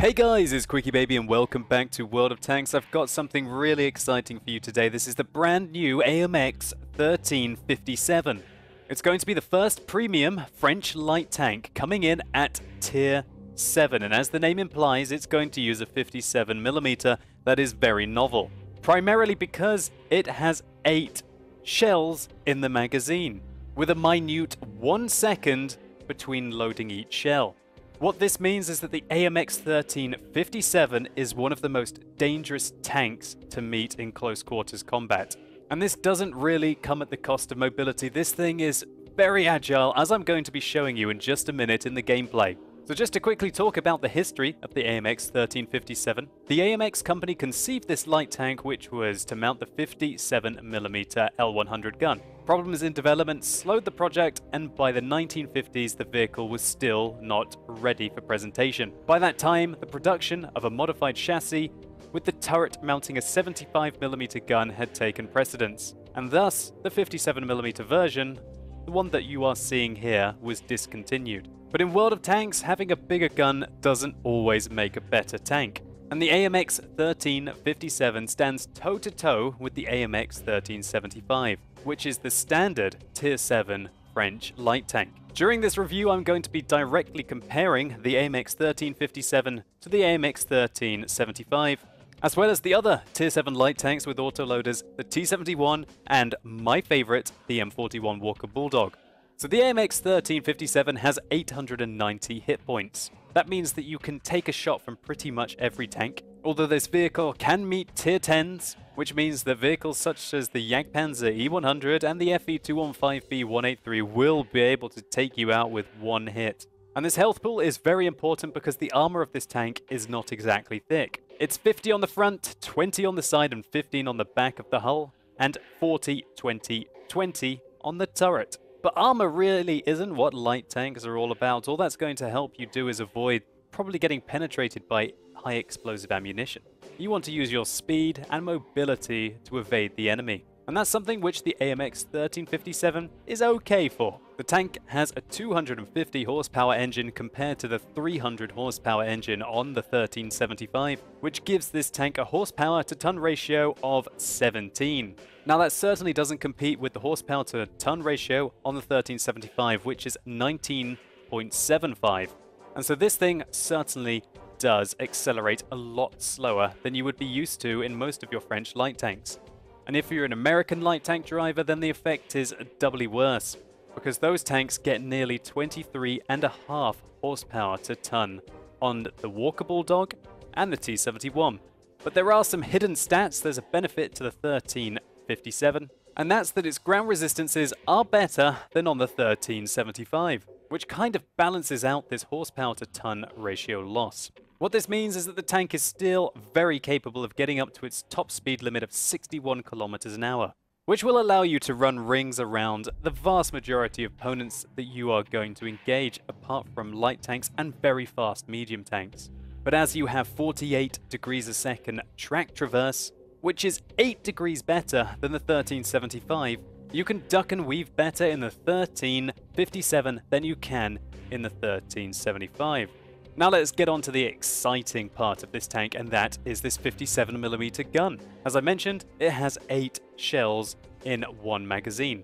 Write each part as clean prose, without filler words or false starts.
Hey guys, it's QuickyBaby and welcome back to World of Tanks. I've got something really exciting for you today. This is the brand new AMX 1357. It's going to be the first premium French light tank coming in at Tier 7, and as the name implies, it's going to use a 57mm that is very novel. Primarily because it has 8 shells in the magazine, with a minute 1 second between loading each shell. What this means is that the AMX 1357 is one of the most dangerous tanks to meet in close quarters combat. And this doesn't really come at the cost of mobility. This thing is very agile, as I'm going to be showing you in just a minute in the gameplay. So just to quickly talk about the history of the AMX 1357, the AMX company conceived this light tank, which was to mount the 57mm L100 gun. Problems in development slowed the project, and by the 1950s the vehicle was still not ready for presentation. By that time, the production of a modified chassis with the turret mounting a 75mm gun had taken precedence, and thus the 57mm version, the one that you are seeing here, was discontinued. But in World of Tanks, having a bigger gun doesn't always make a better tank. And the AMX 1357 stands toe-to-toe with the AMX 1375, which is the standard Tier 7 French light tank. During this review, I'm going to be directly comparing the AMX 1357 to the AMX 1375, as well as the other Tier 7 light tanks with autoloaders, the T71 and my favorite, the M41 Walker Bulldog. So the AMX 1357 has 890 hit points. That means that you can take a shot from pretty much every tank, although this vehicle can meet Tier 10s, which means that vehicles such as the Jagdpanzer E100 and the FE215B183 will be able to take you out with one hit. And this health pool is very important because the armor of this tank is not exactly thick. It's 50 on the front, 20 on the side and 15 on the back of the hull, and 40, 20, 20 on the turret. But armor really isn't what light tanks are all about. All that's going to help you do is avoid probably getting penetrated by high explosive ammunition. You want to use your speed and mobility to evade the enemy. And that's something which the AMX 1357 is okay for. The tank has a 250 horsepower engine compared to the 300 horsepower engine on the 1375, which gives this tank a horsepower to ton ratio of 17. Now that certainly doesn't compete with the horsepower to ton ratio on the 1375, which is 19.75. And so this thing certainly does accelerate a lot slower than you would be used to in most of your French light tanks. And if you're an American light tank driver, then the effect is doubly worse, because those tanks get nearly 23.5 horsepower to ton on the Walker Bulldog and the T71. But there are some hidden stats. There's a benefit to the 1357, and that's that its ground resistances are better than on the 1375, which kind of balances out this horsepower to ton ratio loss. What this means is that the tank is still very capable of getting up to its top speed limit of 61 kilometers an hour, which will allow you to run rings around the vast majority of opponents that you are going to engage, apart from light tanks and very fast medium tanks. But as you have 48 degrees a second track traverse, which is 8 degrees better than the 1375, you can duck and weave better in the 1357 than you can in the 1375. Now let's get on to the exciting part of this tank, and that is this 57mm gun. As I mentioned, it has 8 shells in one magazine,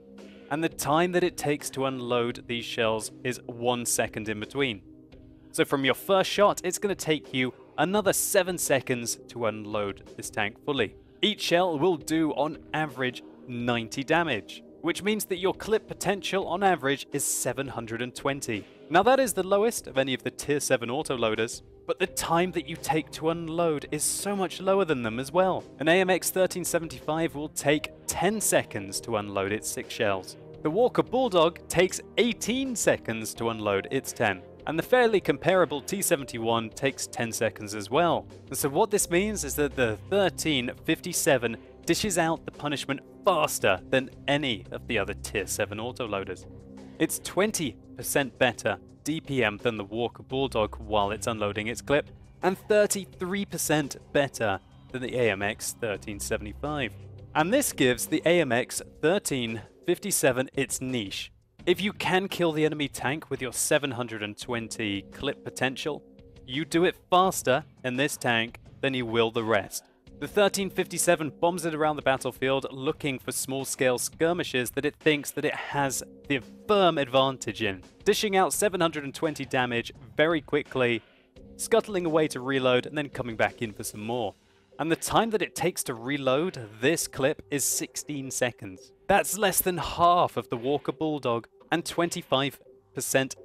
and the time that it takes to unload these shells is 1 second in between. So from your first shot, it's going to take you another 7 seconds to unload this tank fully. Each shell will do on average 90 damage, which means that your clip potential on average is 720. Now that is the lowest of any of the Tier 7 autoloaders, but the time that you take to unload is so much lower than them as well. An AMX 1375 will take 10 seconds to unload its 6 shells. The Walker Bulldog takes 18 seconds to unload its 10. And the fairly comparable T71 takes 10 seconds as well. And so what this means is that the 1357 dishes out the punishment faster than any of the other Tier 7 autoloaders. It's 20% better DPM than the Walker Bulldog while it's unloading its clip, and 33% better than the AMX 1375. And this gives the AMX 1357 its niche. If you can kill the enemy tank with your 720 clip potential, you do it faster in this tank than you will the rest. The 1357 bombs it around the battlefield looking for small-scale skirmishes that it thinks that it has the firm advantage in, dishing out 720 damage very quickly, scuttling away to reload, and then coming back in for some more. And the time that it takes to reload this clip is 16 seconds. That's less than half of the Walker Bulldog and 25%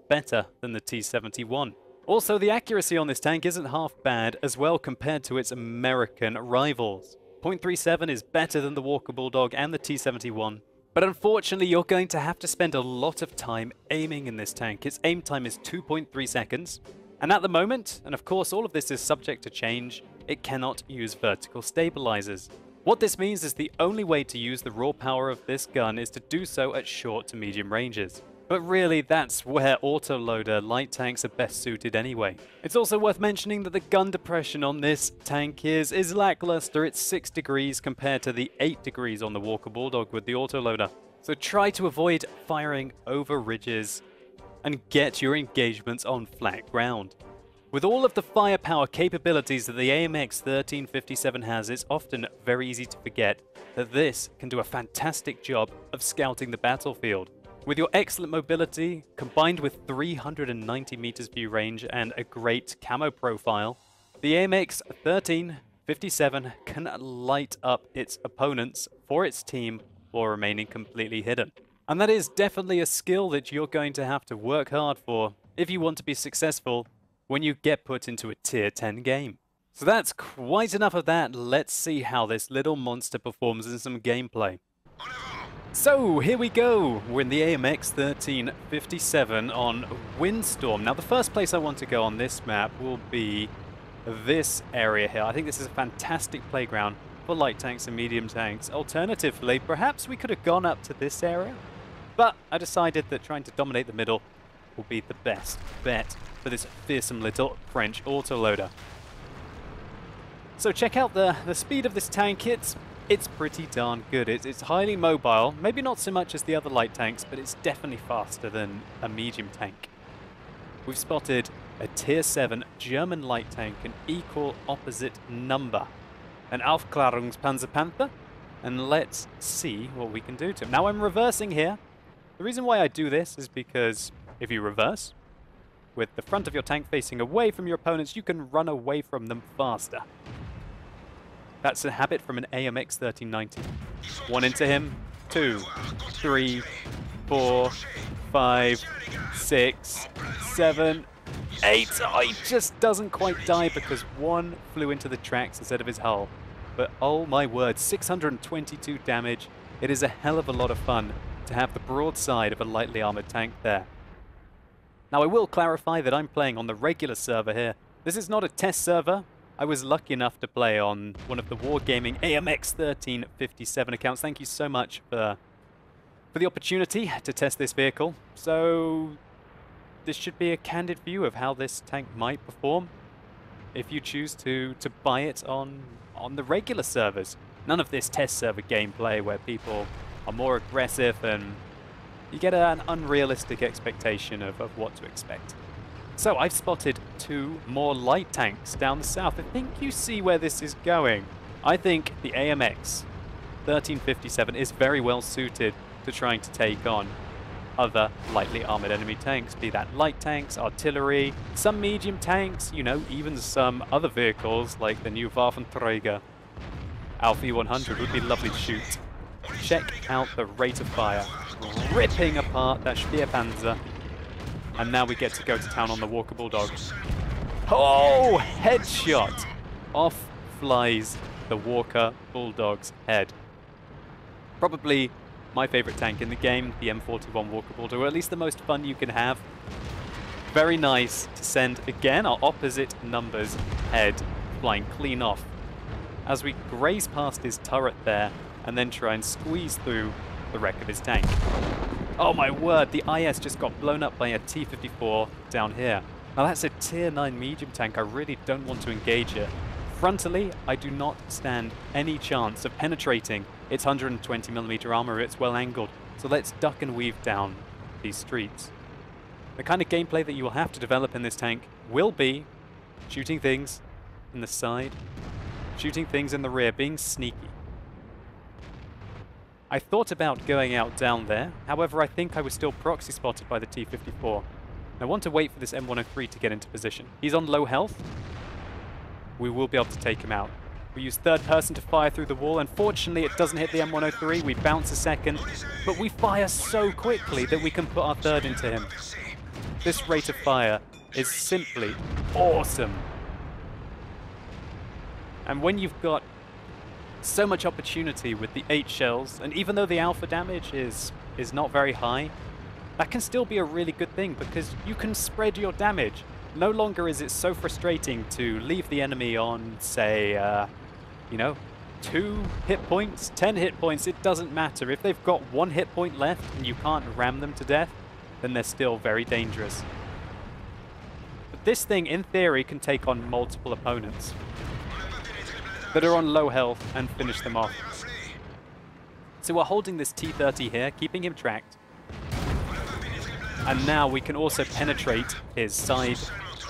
better than the T-71. Also, the accuracy on this tank isn't half bad as well compared to its American rivals. .37 is better than the Walker Bulldog and the T-71. But unfortunately, you're going to have to spend a lot of time aiming in this tank. Its aim time is 2.3 seconds. And at the moment, and of course all of this is subject to change, it cannot use vertical stabilizers. What this means is the only way to use the raw power of this gun is to do so at short to medium ranges. But really, that's where autoloader light tanks are best suited anyway. It's also worth mentioning that the gun depression on this tank is lackluster. It's 6 degrees compared to the 8 degrees on the Walker Bulldog with the autoloader. So try to avoid firing over ridges and get your engagements on flat ground. With all of the firepower capabilities that the AMX 1357 has, it's often very easy to forget that this can do a fantastic job of scouting the battlefield. With your excellent mobility, combined with 390 meters view range and a great camo profile, the AMX 1357 can light up its opponents for its team while remaining completely hidden. And that is definitely a skill that you're going to have to work hard for if you want to be successful when you get put into a tier 10 game. So that's quite enough of that. Let's see how this little monster performs in some gameplay. So here we go, we're in the AMX 1357 on Windstorm. Now the first place I want to go on this map will be this area here. I think this is a fantastic playground for light tanks and medium tanks. Alternatively, perhaps we could have gone up to this area, but I decided that trying to dominate the middle will be the best bet for this fearsome little French autoloader. So check out the speed of this tank. It's pretty darn good. It's highly mobile, maybe not so much as the other light tanks, but it's definitely faster than a medium tank. We've spotted a tier 7 German light tank, an equal opposite number, an Aufklärungspanzerpanther, and let's see what we can do to him. Now I'm reversing here. The reason why I do this is because if you reverse, with the front of your tank facing away from your opponents, you can run away from them faster. That's a habit from an AMX 1390. 1 into him, 2, 3, 4, 5, 6, 7, 8. Oh, he just doesn't quite die because 1 flew into the tracks instead of his hull. But oh my word, 622 damage. It is a hell of a lot of fun to have the broadside of a lightly armored tank there. Now I will clarify that I'm playing on the regular server here. This is not a test server. I was lucky enough to play on one of the Wargaming AMX 1357 accounts. Thank you so much for the opportunity to test this vehicle. So this should be a candid view of how this tank might perform if you choose to buy it on the regular servers. None of this test server gameplay where people are more aggressive and you get an unrealistic expectation of what to expect. So I've spotted 2 more light tanks down the south. I think you see where this is going. I think the AMX 1357 is very well suited to trying to take on other lightly armored enemy tanks, be that light tanks, artillery, some medium tanks, you know, even some other vehicles like the new Waffenträger Alpha 100 would be lovely to shoot. Check out the rate of fire, ripping apart that Speerpanzer. And now we get to go to town on the Walker Bulldog. Oh, headshot! Off flies the Walker Bulldog's head. Probably my favorite tank in the game, the M41 Walker Bulldog, or at least the most fun you can have. Very nice to send, again, our opposite numbers head flying clean off as we graze past his turret there and then try and squeeze through the wreck of his tank. Oh my word, the IS just got blown up by a T-54 down here. Now that's a tier 9 medium tank. I really don't want to engage it. Frontally, I do not stand any chance of penetrating its 120mm armor. It's well angled. So let's duck and weave down these streets. The kind of gameplay that you will have to develop in this tank will be Shooting things in the side. Shooting things in the rear, being sneaky. I thought about going out down there, however I think I was still proxy spotted by the T-54. I want to wait for this M103 to get into position. He's on low health. We will be able to take him out. We use third person to fire through the wall. Unfortunately, it doesn't hit the M103. We bounce a second, but we fire so quickly that we can put our third into him. This rate of fire is simply awesome. And when you've got so much opportunity with the 8 shells, and even though the alpha damage is not very high, that can still be a really good thing because you can spread your damage. No longer is it so frustrating to leave the enemy on, say, you know, 2 hit points, 10 hit points, it doesn't matter. If they've got 1 hit point left and you can't ram them to death, then they're still very dangerous. But this thing, in theory, can take on multiple opponents that are on low health and finish them off. So we're holding this T-30 here, keeping him tracked. And now we can also penetrate his side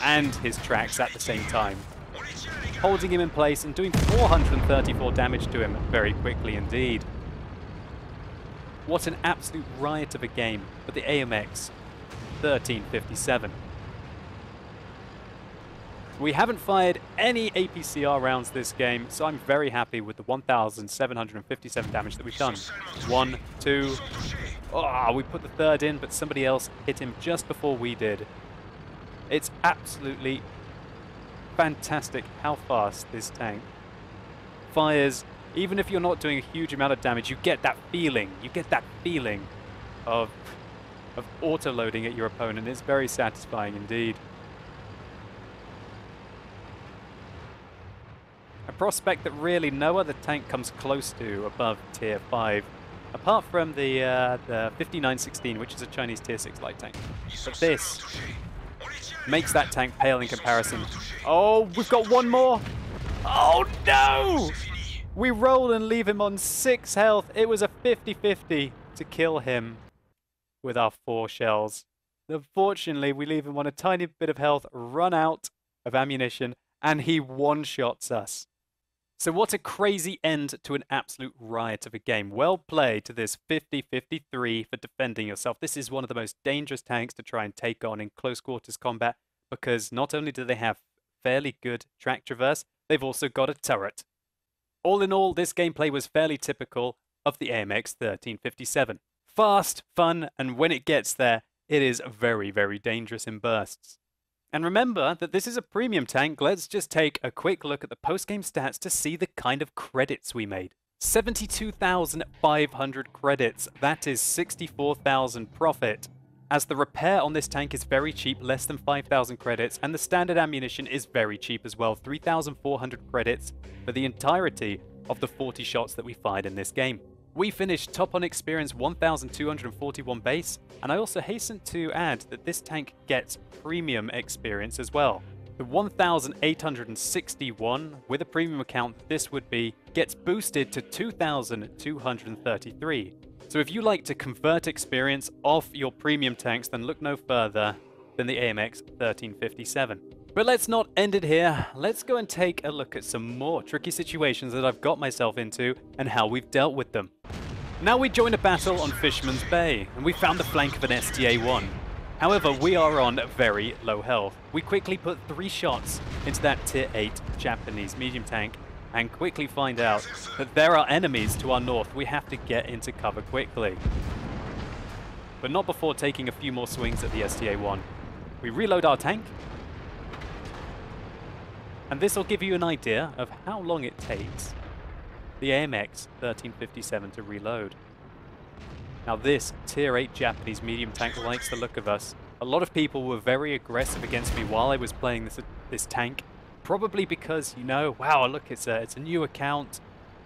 and his tracks at the same time. Holding him in place and doing 434 damage to him very quickly indeed. What an absolute riot of a game for the AMX 1357. We haven't fired any APCR rounds this game, so I'm very happy with the 1,757 damage that we've done. 1, 2... Oh, we put the third in, but somebody else hit him just before we did. It's absolutely fantastic how fast this tank fires. Even if you're not doing a huge amount of damage, you get that feeling. You get that feeling of auto-loading at your opponent. It's very satisfying indeed. A prospect that really no other tank comes close to above tier 5. Apart from the 5916, which is a Chinese tier 6 light tank. But this makes that tank pale in comparison. Oh, we've got one more! Oh no! We roll and leave him on 6 health. It was a 50-50 to kill him with our 4 shells. Unfortunately, we leave him on a tiny bit of health, run out of ammunition, and he one-shots us. So what a crazy end to an absolute riot of a game. Well played to this 50-53 for defending yourself. This is one of the most dangerous tanks to try and take on in close quarters combat because not only do they have fairly good track traverse, they've also got a turret. All in all, this gameplay was fairly typical of the AMX 1357. Fast, fun, and when it gets there, it is very, very dangerous in bursts. And remember that this is a premium tank. Let's just take a quick look at the post-game stats to see the kind of credits we made. 72,500 credits. That is 64,000 profit. As the repair on this tank is very cheap, less than 5,000 credits, and the standard ammunition is very cheap as well, 3,400 credits for the entirety of the 40 shots that we fired in this game. We finished top on experience 1,241 base, and I also hasten to add that this tank gets premium experience as well. The 1,861 with a premium account, this would be, gets boosted to 2,233. So if you like to convert experience off your premium tanks, then look no further than the AMX 1357. But let's not end it here. Let's go and take a look at some more tricky situations that I've got myself into and how we've dealt with them. Now we join a battle on Fisherman's Bay, and we found the flank of an STA-1. However, we are on very low health. We quickly put 3 shots into that tier 8 Japanese medium tank and quickly find out that there are enemies to our north. We have to get into cover quickly. But not before taking a few more swings at the STA-1. We reload our tank, and this will give you an idea of how long it takes the AMX 1357 to reload. Now this tier 8 Japanese medium tank likes the look of us. A lot of people were very aggressive against me while I was playing this tank. Probably because, you know, wow, look, it's a new account.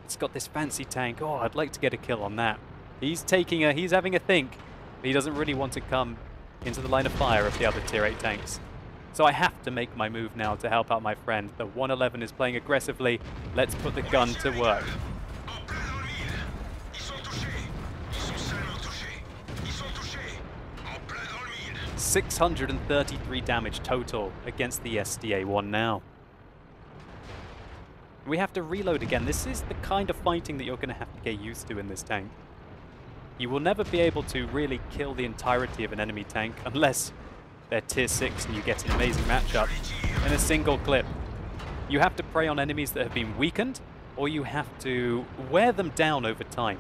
It's got this fancy tank. Oh, I'd like to get a kill on that. He's having a think. But he doesn't really want to come into the line of fire of the other tier 8 tanks. So I have to make my move now to help out my friend. The 111 is playing aggressively. Let's put the gun to work. 633 damage total against the SDA-1 now. We have to reload again. This is the kind of fighting that you're going to have to get used to in this tank. You will never be able to really kill the entirety of an enemy tank unless they're tier 6 and you get an amazing matchup in a single clip. You have to prey on enemies that have been weakened, or you have to wear them down over time.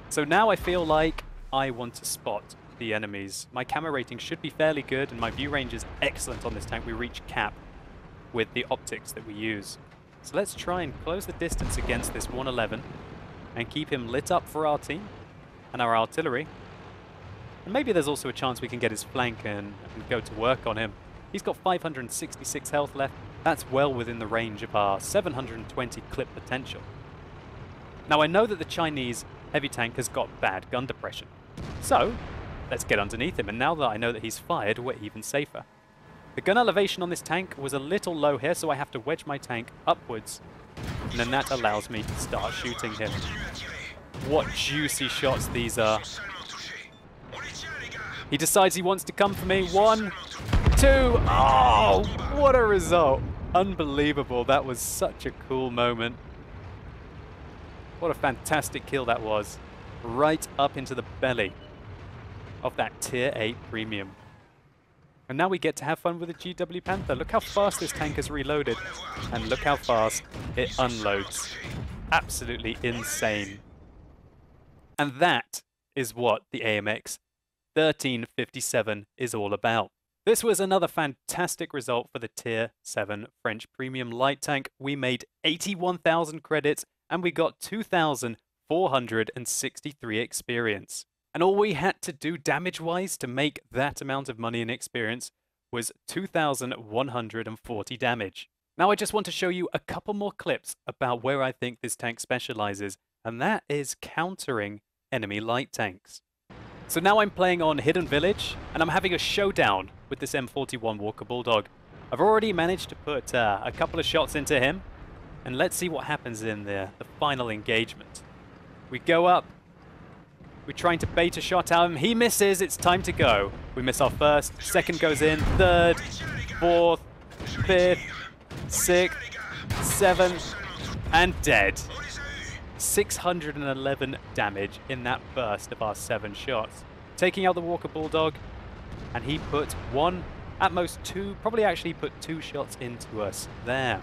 So now I feel like I want to spot the enemies. My camera rating should be fairly good and my view range is excellent on this tank. We reach cap with the optics that we use. So let's try and close the distance against this 111 and keep him lit up for our team and our artillery. And maybe there's also a chance we can get his flank and go to work on him. He's got 566 health left. That's well within the range of our 720 clip potential. Now I know that the Chinese heavy tank has got bad gun depression. So let's get underneath him, and now that I know that he's fired, we're even safer. The gun elevation on this tank was a little low here, so I have to wedge my tank upwards, and then that allows me to start shooting him. What juicy shots these are. He decides he wants to come for me. 1, 2, oh, what a result. Unbelievable, that was such a cool moment. What a fantastic kill that was. Right up into the belly of that tier 8 premium. And now we get to have fun with the GW Panther. Look how fast this tank has reloaded, and look how fast it unloads. Absolutely insane. And that is what the AMX 1357 is all about. This was another fantastic result for the tier 7 French premium light tank. We made 81,000 credits and we got 2,463 experience. And all we had to do damage-wise to make that amount of money and experience was 2,140 damage. Now I just want to show you a couple more clips about where I think this tank specializes, and that is countering enemy light tanks. So now I'm playing on Hidden Village, and I'm having a showdown with this M41 Walker Bulldog. I've already managed to put a couple of shots into him, and let's see what happens in the final engagement. We go up. We're trying to bait a shot at him. He misses. It's time to go. We miss our first. Second goes in. Third. Fourth. Fifth. Sixth. Seventh. And dead. 611 damage in that burst of our 7 shots. Taking out the Walker Bulldog. And he put 1, at most 2, probably actually put 2 shots into us there.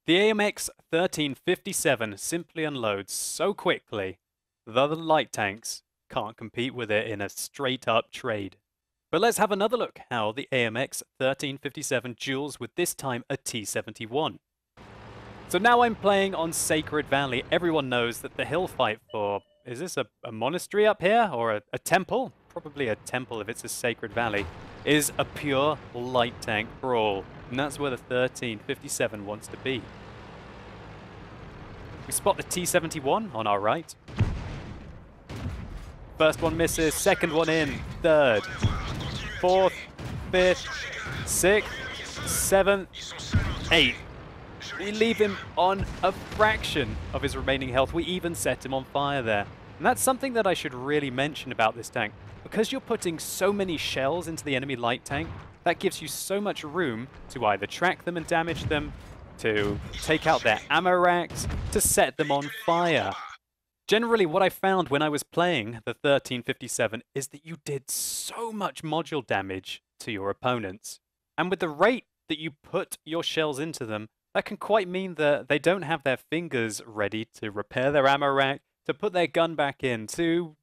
The AMX 1357 simply unloads so quickly that other light tanks can't compete with it in a straight-up trade. But let's have another look how the AMX 1357 duels with this time a T-71. So now I'm playing on Sacred Valley. Everyone knows that the hill fight for... is this a monastery up here? Or a temple? Probably a temple if it's a Sacred Valley. Is a pure light tank brawl. And that's where the 1357 wants to be. We spot the T-71 on our right. First one misses, second one in, third, fourth, fifth, sixth, seventh, eighth. We leave him on a fraction of his remaining health. We even set him on fire there. And that's something that I should really mention about this tank. Because you're putting so many shells into the enemy light tank, that gives you so much room to either track them and damage them, to take out their ammo racks, to set them on fire. Generally, what I found when I was playing the 1357 is that you did so much module damage to your opponents. And with the rate that you put your shells into them, that can quite mean that they don't have their fingers ready to repair their ammo rack, to put their gun back in, to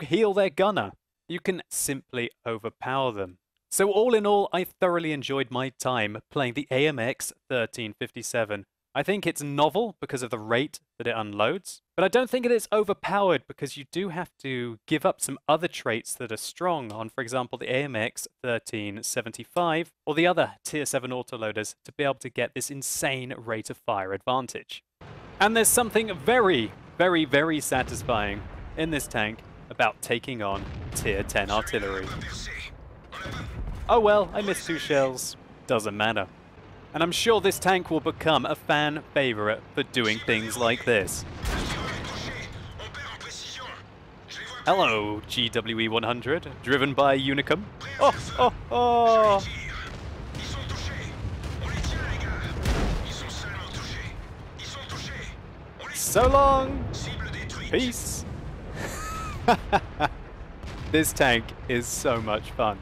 heal their gunner. You can simply overpower them. So all in all, I thoroughly enjoyed my time playing the AMX 1357. I think it's novel because of the rate that it unloads, but I don't think it is overpowered because you do have to give up some other traits that are strong on, for example, the AMX 1375 or the other tier 7 autoloaders to be able to get this insane rate of fire advantage. And there's something very, very, very satisfying in this tank about taking on tier 10 artillery. Oh well, I missed 2 shells. Doesn't matter. And I'm sure this tank will become a fan favorite for doing things like this. Hello, GWE 100, driven by Unicum. Oh, oh, oh! So long! Peace! This tank is so much fun.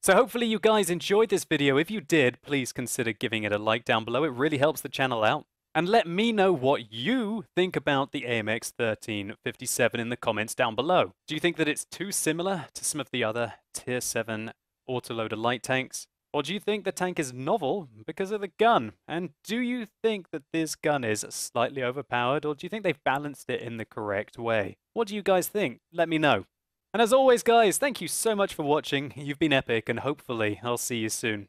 So hopefully you guys enjoyed this video. If you did, please consider giving it a like down below. It really helps the channel out. And let me know what you think about the AMX 1357 in the comments down below. Do you think that it's too similar to some of the other Tier 7 autoloader light tanks? Or do you think the tank is novel because of the gun? And do you think that this gun is slightly overpowered, or do you think they've balanced it in the correct way? What do you guys think? Let me know. And as always, guys, thank you so much for watching. You've been epic, and hopefully I'll see you soon.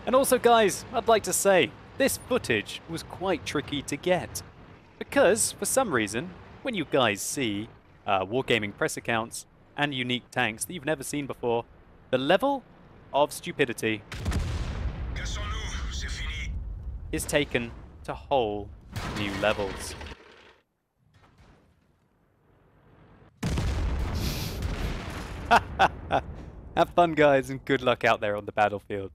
And also, guys, I'd like to say, this footage was quite tricky to get. Because, for some reason, when you guys see Wargaming press accounts and unique tanks that you've never seen before, the level of stupidity is taken to whole new levels. Have fun, guys, and good luck out there on the battlefield.